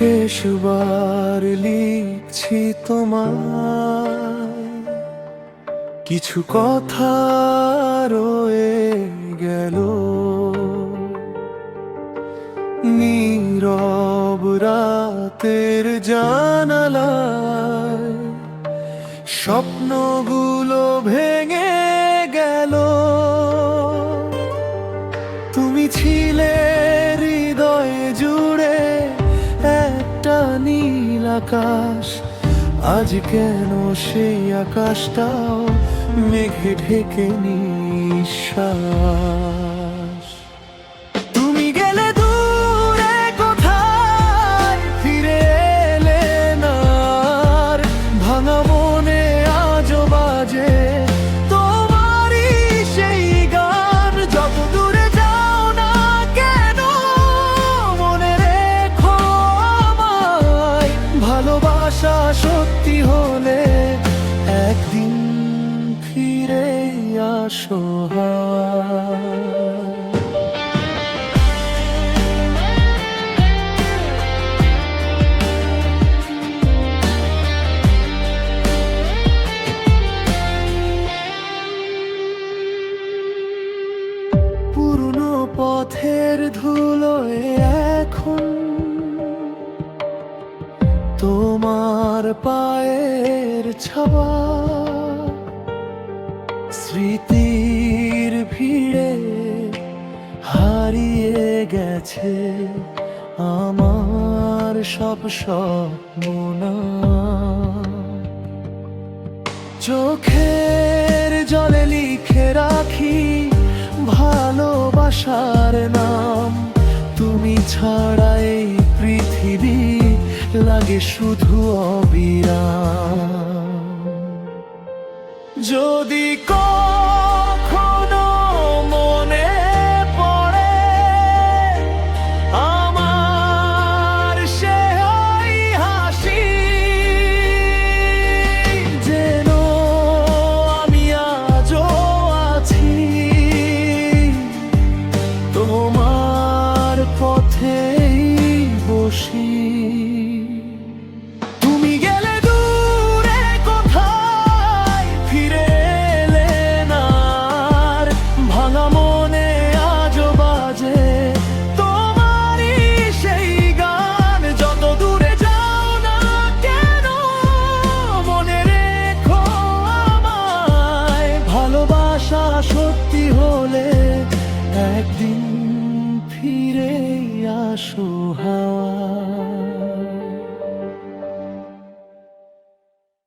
শেষবার লিখছি তোমার, কিছু কথা রয়ে গেল। নীরব রাতের জানালায় স্বপ্নগুলো ভেঙে গেল। তুমি ছিলে হৃদয়ে জুড়ে একটা নীল আকাশ, আজ কেন সেই আকাশটাও মেঘে ঢেকে নিঃশ্বাস। তুমি গেলে দূরে কোথায়, ফিরে এলে না আর। ভাঙা মনে আজও বাজে তোমারই সেই গান। যত দূরে যাও না কেন মনে রেখো আমায়। ভালোবাসা সত্যি হলে একদিন ফিরে আসো। পুরনো পথের ধুলোয় এখন তোমার পায়ের ছায়া। স্মৃতির ভিড়ে হারিয়ে গেছে আমার সব স্বপ্ন। চোখের জলে লিখে রাখি ভালোবাসার নাম। তুমি ছাড়া এই পৃথিবী লাগে শুধু অবিরাম। যদি কখনো মনে পড়ে আমার সে ওই হাসি, যেন আমি আজও আছি তোমার পথেই বসি। তুমি গেলে দূরে কোথায়, ফিরে এলে না আর। ভাঙা মনে আজও বাজে তোমারই সেই গান। যত দূরে যাও না কেন মনে রেখো আমায়। ভালোবাসা সত্যি হলে